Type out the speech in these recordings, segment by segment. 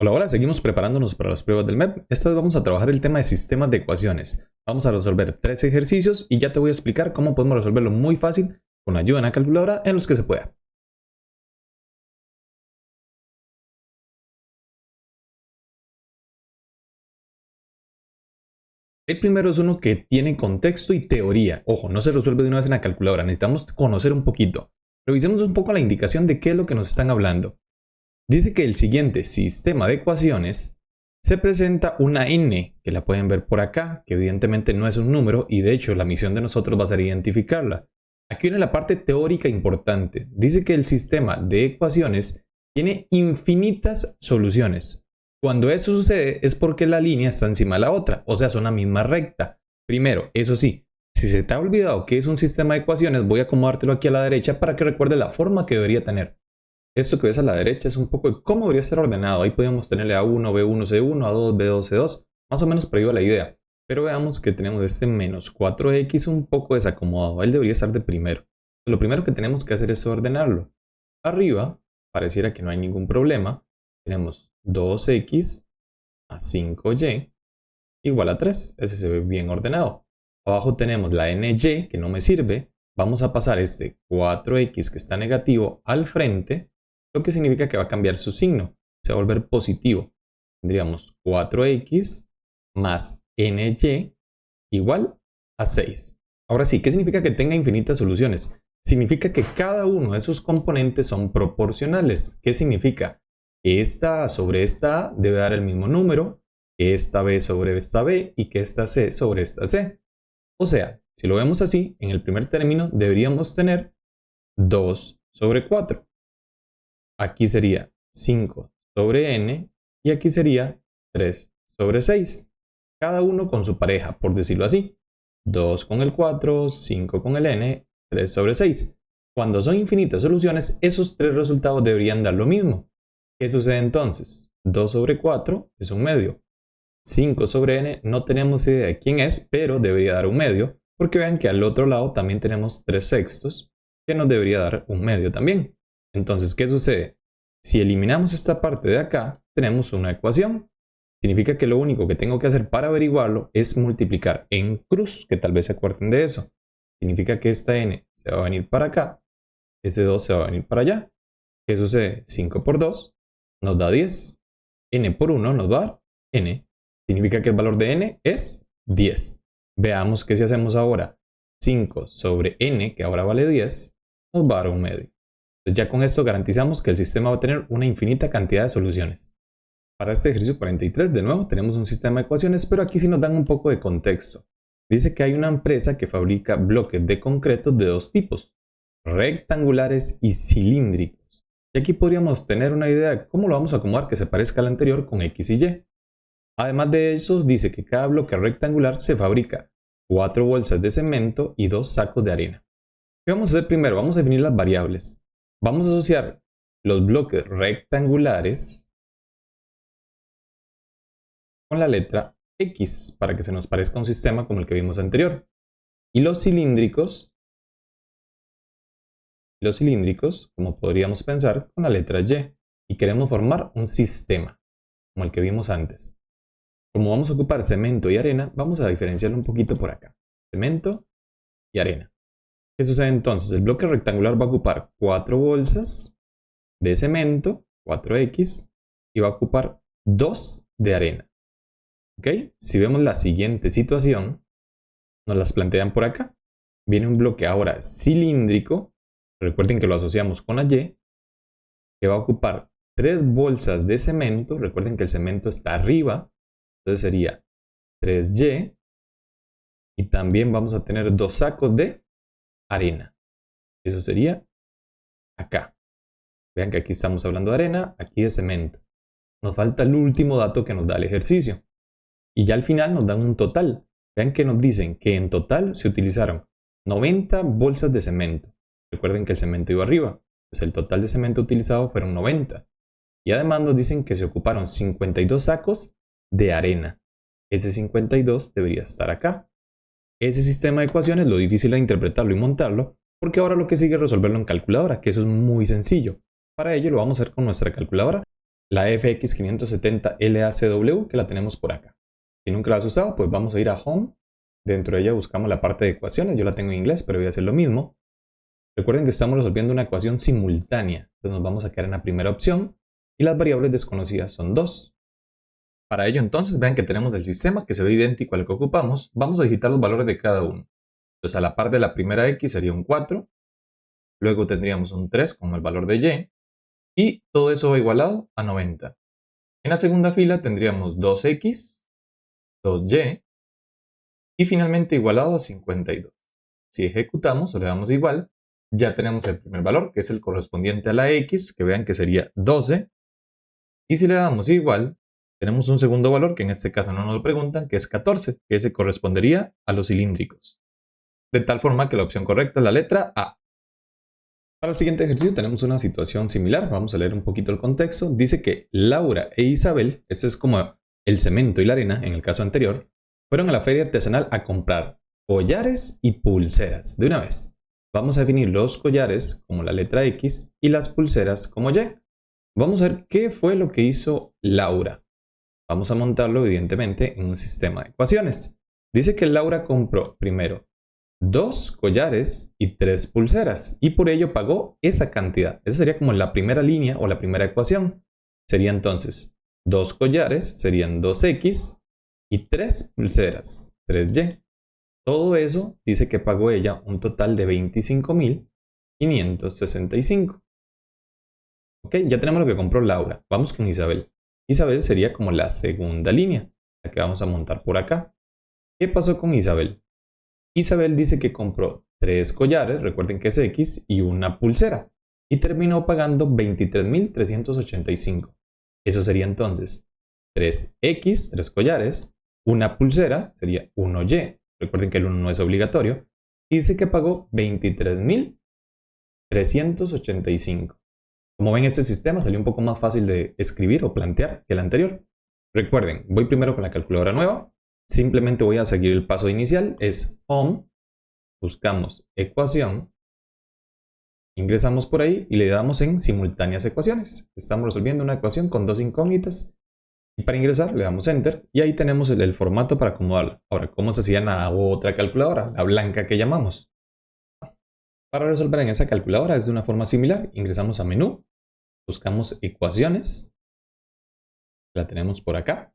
Hola, hola, seguimos preparándonos para las pruebas del MEP. Esta vez vamos a trabajar el tema de sistemas de ecuaciones. Vamos a resolver 3 ejercicios y ya te voy a explicar cómo podemos resolverlo muy fácil con ayuda en la calculadora en los que se pueda. El primero es uno que tiene contexto y teoría. Ojo, no se resuelve de una vez en la calculadora, necesitamos conocer un poquito. Revisemos un poco la indicación de qué es lo que nos están hablando. Dice que el siguiente sistema de ecuaciones se presenta una n, que la pueden ver por acá, que evidentemente no es un número y de hecho la misión de nosotros va a ser identificarla. Aquí viene la parte teórica importante. Dice que el sistema de ecuaciones tiene infinitas soluciones. Cuando eso sucede es porque la línea está encima de la otra, o sea, son la misma recta. Primero, eso sí, si se te ha olvidado que es un sistema de ecuaciones, voy a acomodártelo aquí a la derecha para que recuerde la forma que debería tener. Esto que ves a la derecha es un poco de cómo debería estar ordenado. Ahí podemos tenerle A1, B1, C1, A2, B2, C2. Más o menos por ahí va la idea. Pero veamos que tenemos este menos 4x un poco desacomodado. Él debería estar de primero. Lo primero que tenemos que hacer es ordenarlo. Arriba, pareciera que no hay ningún problema. Tenemos 2x más 5y igual a 3. Ese se ve bien ordenado. Abajo tenemos la ny, que no me sirve. Vamos a pasar este 4x que está negativo al frente, lo que significa que va a cambiar su signo. Se va a volver positivo. Tendríamos 4x más ny igual a 6. Ahora sí, ¿qué significa que tenga infinitas soluciones? Significa que cada uno de esos componentes son proporcionales. ¿Qué significa? Que esta A sobre esta A debe dar el mismo número, que esta B sobre esta B y que esta C sobre esta C. O sea, si lo vemos así, en el primer término deberíamos tener 2 sobre 4. Aquí sería 5 sobre n y aquí sería 3 sobre 6. Cada uno con su pareja, por decirlo así. 2 con el 4, 5 con el n, 3 sobre 6. Cuando son infinitas soluciones, esos tres resultados deberían dar lo mismo. ¿Qué sucede entonces? 2 sobre 4 es un medio. 5 sobre n no tenemos idea de quién es, pero debería dar un medio, porque vean que al otro lado también tenemos 3 sextos, que nos debería dar un medio también. Entonces, ¿qué sucede? Si eliminamos esta parte de acá, tenemos una ecuación. Significa que lo único que tengo que hacer para averiguarlo es multiplicar en cruz, que tal vez se acuerden de eso. Significa que esta n se va a venir para acá, ese 2 se va a venir para allá. ¿Qué sucede? 5 por 2 nos da 10. N por 1 nos va a dar n. Significa que el valor de n es 10. Veamos que si hacemos ahora 5 sobre n, que ahora vale 10, nos va a dar un medio. Entonces ya con esto garantizamos que el sistema va a tener una infinita cantidad de soluciones. Para este ejercicio 43, de nuevo, tenemos un sistema de ecuaciones, pero aquí sí nos dan un poco de contexto. Dice que hay una empresa que fabrica bloques de concreto de dos tipos, rectangulares y cilíndricos. Y aquí podríamos tener una idea de cómo lo vamos a acomodar que se parezca al anterior con X y Y. Además de eso, dice que cada bloque rectangular se fabrica 4 bolsas de cemento y 2 sacos de arena. ¿Qué vamos a hacer primero? Vamos a definir las variables. Vamos a asociar los bloques rectangulares con la letra X para que se nos parezca un sistema como el que vimos anterior. Y los cilíndricos, como podríamos pensar, con la letra Y. Y queremos formar un sistema, como el que vimos antes. Como vamos a ocupar cemento y arena, vamos a diferenciarlo un poquito por acá. Cemento y arena. ¿Qué sucede entonces? El bloque rectangular va a ocupar 4 bolsas de cemento, 4X, y va a ocupar 2 de arena. ¿Ok? Si vemos la siguiente situación, nos las plantean por acá. Viene un bloque ahora cilíndrico, recuerden que lo asociamos con la Y, que va a ocupar 3 bolsas de cemento, recuerden que el cemento está arriba, entonces sería 3Y, y también vamos a tener 2 sacos de arena. Eso sería acá. Vean que aquí estamos hablando de arena, aquí de cemento. Nos falta el último dato que nos da el ejercicio. Y ya al final nos dan un total. Vean que nos dicen que en total se utilizaron 90 bolsas de cemento. Recuerden que el cemento iba arriba. Pues el total de cemento utilizado fueron 90. Y además nos dicen que se ocuparon 52 sacos de arena. Ese 52 debería estar acá. Ese sistema de ecuaciones lo difícil es interpretarlo y montarlo, porque ahora lo que sigue es resolverlo en calculadora, que eso es muy sencillo. Para ello lo vamos a hacer con nuestra calculadora. la FX570LACW, que la tenemos por acá. Si nunca la has usado, pues vamos a ir a Home. Dentro de ella buscamos la parte de ecuaciones. Yo la tengo en inglés, pero voy a hacer lo mismo. Recuerden que estamos resolviendo una ecuación simultánea. Entonces nos vamos a quedar en la primera opción. Y las variables desconocidas son 2. Para ello, entonces, vean que tenemos el sistema que se ve idéntico al que ocupamos. Vamos a digitar los valores de cada uno. Entonces, a la par de la primera X sería un 4. Luego tendríamos un 3 como el valor de Y. Y todo eso va igualado a 90. En la segunda fila tendríamos 2X, 2Y y finalmente igualado a 52. Si ejecutamos o le damos igual, ya tenemos el primer valor, que es el correspondiente a la X, que vean que sería 12. Y si le damos igual, tenemos un segundo valor, que en este caso no nos lo preguntan, que es 14, que ese correspondería a los cilíndricos. De tal forma que la opción correcta es la letra A. Para el siguiente ejercicio tenemos una situación similar. Vamos a leer un poquito el contexto. Dice que Laura e Isabel, este es como el cemento y la arena en el caso anterior, fueron a la feria artesanal a comprar collares y pulseras. De una vez, vamos a definir los collares como la letra X y las pulseras como Y. Vamos a ver qué fue lo que hizo Laura. Vamos a montarlo evidentemente en un sistema de ecuaciones. Dice que Laura compró primero 2 collares y 3 pulseras y por ello pagó esa cantidad. Esa sería como la primera línea o la primera ecuación. Sería entonces 2 collares, serían 2X y 3 pulseras, 3Y. Todo eso dice que pagó ella un total de 25.565. Ok, ya tenemos lo que compró Laura. Vamos con Isabel. Isabel sería como la segunda línea, la que vamos a montar por acá. ¿Qué pasó con Isabel? Isabel dice que compró 3 collares, recuerden que es X, y una pulsera. Y terminó pagando 23.385. Eso sería entonces 3X, 3 collares, una pulsera, sería 1Y. Recuerden que el 1 no es obligatorio. Y dice que pagó 23.385. Como ven, este sistema salió un poco más fácil de escribir o plantear que el anterior. Recuerden, voy primero con la calculadora nueva. Simplemente voy a seguir el paso inicial. Es Home, buscamos ecuación, ingresamos por ahí y le damos en simultáneas ecuaciones. Estamos resolviendo una ecuación con 2 incógnitas. Y para ingresar le damos Enter y ahí tenemos el formato para acomodarla. Ahora, ¿cómo se hacía en la otra calculadora? La blanca que llamamos. Para resolver en esa calculadora es de una forma similar. Ingresamos a menú, buscamos ecuaciones, la tenemos por acá.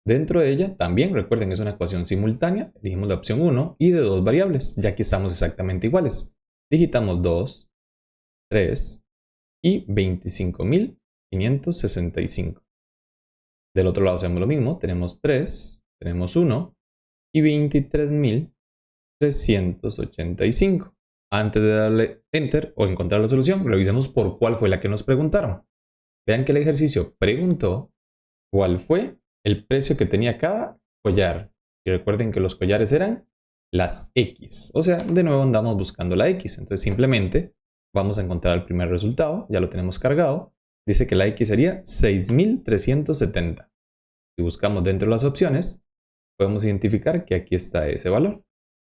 Dentro de ella también recuerden que es una ecuación simultánea, elegimos la opción 1 y de 2 variables, ya que estamos exactamente iguales. Digitamos 2, 3 y 25.565. Del otro lado hacemos lo mismo, tenemos 3, tenemos 1 y 23.385. Antes de darle Enter o encontrar la solución, revisemos por cuál fue la que nos preguntaron. Vean que el ejercicio preguntó cuál fue el precio que tenía cada collar. Y recuerden que los collares eran las X. O sea, de nuevo andamos buscando la X. Entonces simplemente vamos a encontrar el primer resultado. Ya lo tenemos cargado. Dice que la X sería 6.370. Si buscamos dentro de las opciones, podemos identificar que aquí está ese valor.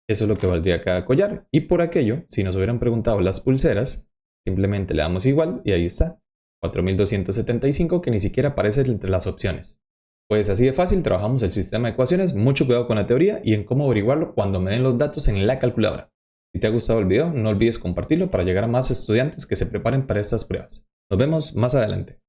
Eso es lo que valdría cada collar. Y por aquello, si nos hubieran preguntado las pulseras, simplemente le damos igual y ahí está. 4.275 que ni siquiera aparece entre las opciones. Pues así de fácil trabajamos el sistema de ecuaciones. Mucho cuidado con la teoría y en cómo averiguarlo cuando me den los datos en la calculadora. Si te ha gustado el video, no olvides compartirlo para llegar a más estudiantes que se preparen para estas pruebas. Nos vemos más adelante.